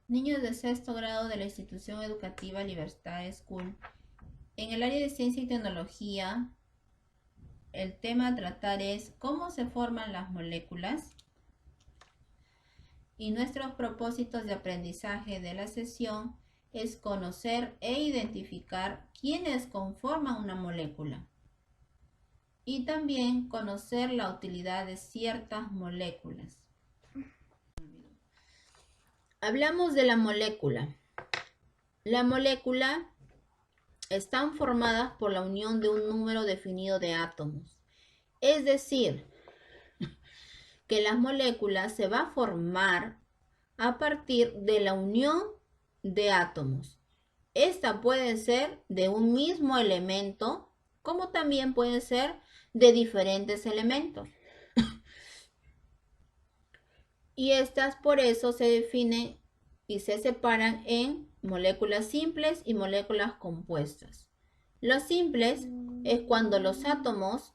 Niños de sexto grado de la institución educativa Libertad School. En el área de ciencia y tecnología, el tema a tratar es cómo se forman las moléculas y nuestros propósitos de aprendizaje de la sesión es conocer e identificar quiénes conforman una molécula y también conocer la utilidad de ciertas moléculas. Hablamos de la molécula. La molécula están formadas por la unión de un número definido de átomos. Es decir, que las moléculas se va a formar a partir de la unión de átomos. Esta puede ser de un mismo elemento, como también puede ser de diferentes elementos. Y estas por eso se definen y se separan en moléculas simples y moléculas compuestas. Los simples es cuando los átomos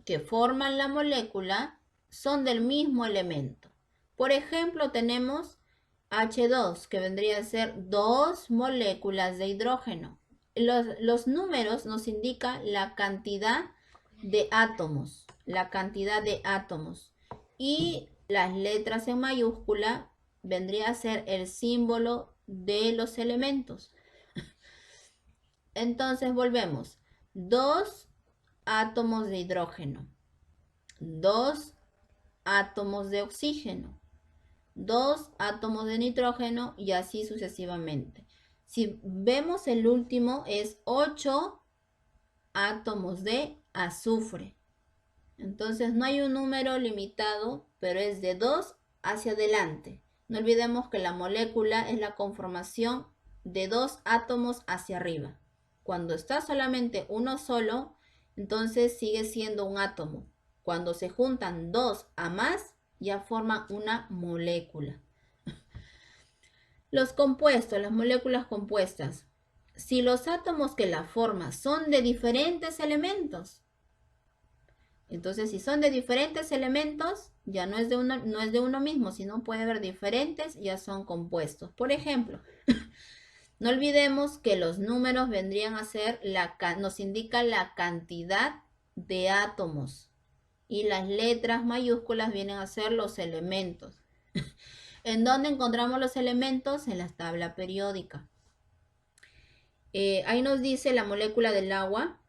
que forman la molécula son del mismo elemento. Por ejemplo, tenemos H2, que vendría a ser dos moléculas de hidrógeno. Los números nos indican la cantidad de átomos, Y las letras en mayúscula vendría a ser el símbolo de los elementos. Entonces volvemos. Dos átomos de hidrógeno, dos átomos de oxígeno, dos átomos de nitrógeno y así sucesivamente. Si vemos el último es 8 átomos de azufre. Entonces no hay un número limitado, pero es de 2 hacia adelante. No olvidemos que la molécula es la conformación de dos átomos hacia arriba. Cuando está solamente uno solo, entonces sigue siendo un átomo. Cuando se juntan dos a más, ya forman una molécula. Los compuestos, las moléculas compuestas. Si los átomos que la forman son de diferentes elementos, entonces si son de diferentes elementos, ya no es de uno mismo, sino puede haber diferentes, ya son compuestos. Por ejemplo, no olvidemos que los números vendrían a ser, nos indica la cantidad de átomos y las letras mayúsculas vienen a ser los elementos. ¿En dónde encontramos los elementos? En la tabla periódica. Ahí nos dice la molécula del agua,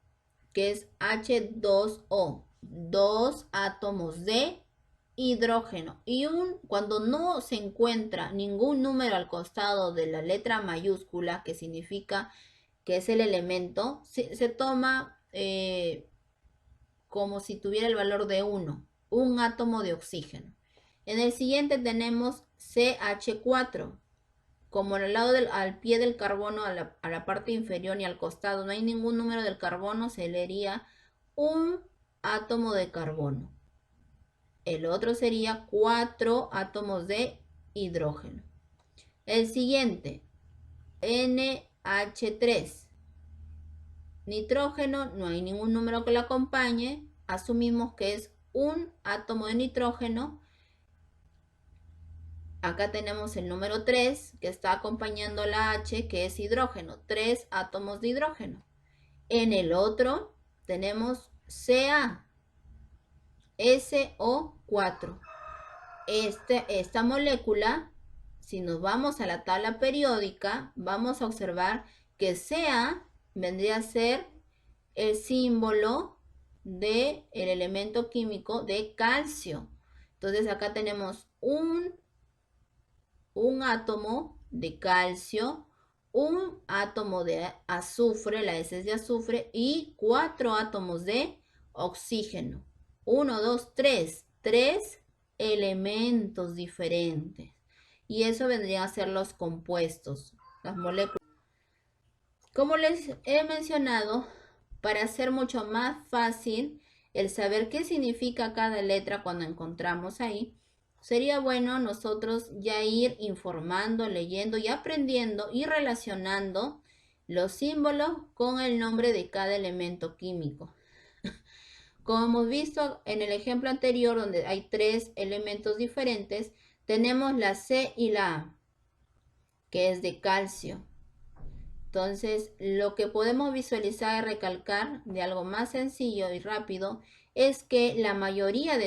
que es H2O, dos átomos de hidrógeno. Y cuando no se encuentra ningún número al costado de la letra mayúscula, que significa que es el elemento, se toma como si tuviera el valor de 1, un átomo de oxígeno. En el siguiente tenemos CH4. Como al pie del carbono, a la parte inferior y al costado no hay ningún número del carbono, se leería un átomo de carbono. El otro sería 4 átomos de hidrógeno. El siguiente, NH3. Nitrógeno, no hay ningún número que lo acompañe. Asumimos que es un átomo de nitrógeno. Acá tenemos el número 3 que está acompañando la H, que es hidrógeno. 3 átomos de hidrógeno. En el otro tenemos Ca, SO4. Esta molécula, si nos vamos a la tabla periódica, vamos a observar que Ca vendría a ser el símbolo del elemento químico de calcio. Entonces acá tenemos un átomo de calcio, un átomo de azufre, la S es de azufre, y 4 átomos de oxígeno. 1, 2, 3. 3 elementos diferentes. Y eso vendrían a ser los compuestos, las moléculas. Como les he mencionado, para hacer mucho más fácil el saber qué significa cada letra cuando encontramos ahí, sería bueno nosotros ya ir informando, leyendo y aprendiendo y relacionando los símbolos con el nombre de cada elemento químico. Como hemos visto en el ejemplo anterior, donde hay 3 elementos diferentes, tenemos la C y la A. que es de calcio. Entonces, lo que podemos visualizar y recalcar de algo más sencillo y rápido es que la mayoría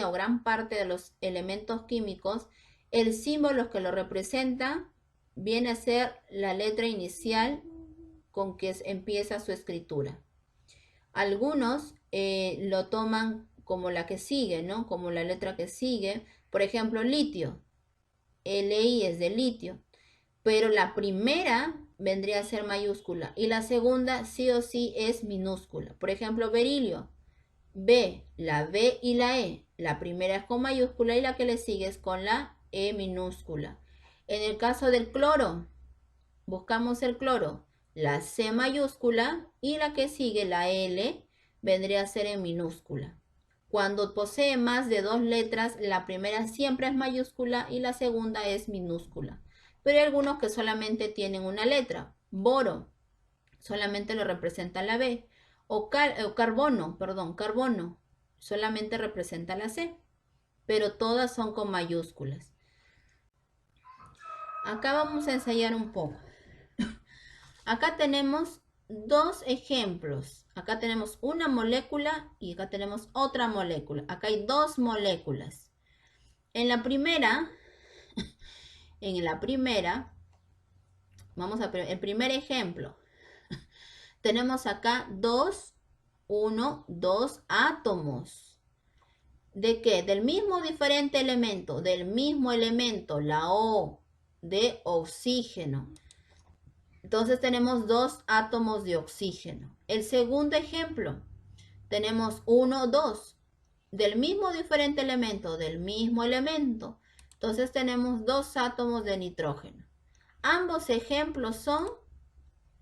o gran parte de los elementos químicos, el símbolo que lo representa viene a ser la letra inicial con que empieza su escritura. Algunos lo toman como la que sigue, ¿no? Como la letra que sigue. Por ejemplo, litio. LI es de litio. Pero la primera vendría a ser mayúscula y la segunda sí o sí es minúscula. Por ejemplo, berilio. B, la B y la E. La primera es con mayúscula y la que le sigue es con la E minúscula. En el caso del cloro, buscamos el cloro, la C mayúscula y la que sigue, la L, vendría a ser en minúscula. Cuando posee más de 2 letras, la primera siempre es mayúscula y la segunda es minúscula. Pero hay algunos que solamente tienen una letra. Boro, solamente lo representa la B. Carbono, solamente representa la C. Pero todas son con mayúsculas. Acá vamos a ensayar un poco. Acá tenemos dos ejemplos. Acá tenemos una molécula y acá tenemos otra molécula. Acá hay dos moléculas. En la primera, vamos a ver el primer ejemplo. Tenemos acá dos átomos. ¿De qué? Del mismo diferente elemento, la O, de oxígeno. Entonces tenemos 2 átomos de oxígeno. El segundo ejemplo, tenemos 1, 2, del mismo diferente elemento, Entonces tenemos 2 átomos de nitrógeno. Ambos ejemplos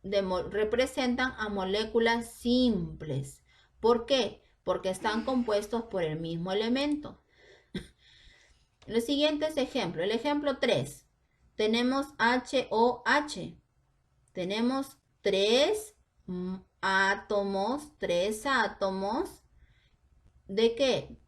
representan a moléculas simples. ¿Por qué? Porque están compuestos por el mismo elemento. Los siguientes ejemplos. El ejemplo 3. Tenemos HOH. Tenemos 3 átomos. ¿De qué?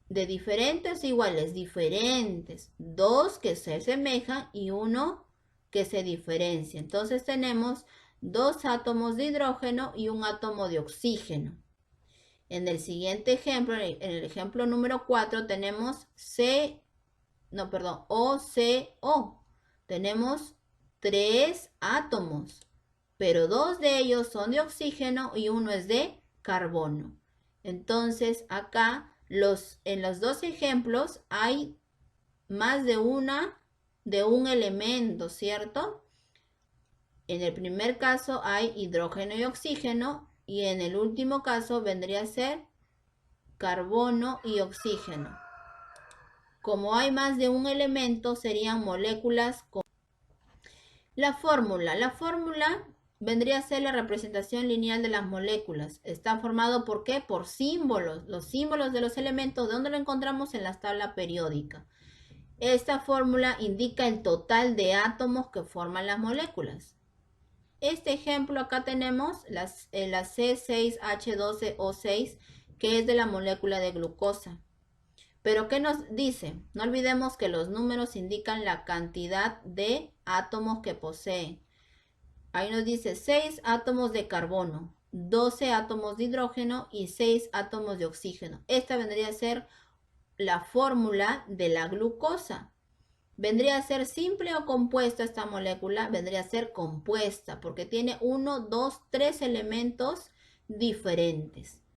De diferentes o iguales, diferentes. 2 que se asemejan y 1 que se diferencia. Entonces tenemos 2 átomos de hidrógeno y un átomo de oxígeno. En el siguiente ejemplo, en el ejemplo número 4, tenemos OCO. Tenemos 3 átomos, pero 2 de ellos son de oxígeno y uno es de carbono. Entonces, acá en los dos ejemplos hay más de un elemento, ¿cierto? En el primer caso hay hidrógeno y oxígeno y en el último caso vendría a ser carbono y oxígeno. Como hay más de un elemento, serían moléculas con... La fórmula vendría a ser la representación lineal de las moléculas. Está formado ¿por qué? Por símbolos. Los símbolos de los elementos, ¿dónde lo encontramos? En la tabla periódica. Esta fórmula indica el total de átomos que forman las moléculas. Este ejemplo acá tenemos la C6H12O6, que es de la molécula de glucosa. Pero ¿qué nos dice? No olvidemos que los números indican la cantidad de átomos que posee. Ahí nos dice 6 átomos de carbono, 12 átomos de hidrógeno y 6 átomos de oxígeno. Esta vendría a ser la fórmula de la glucosa. ¿Vendría a ser simple o compuesta esta molécula? Vendría a ser compuesta porque tiene 1, 2, 3 elementos diferentes.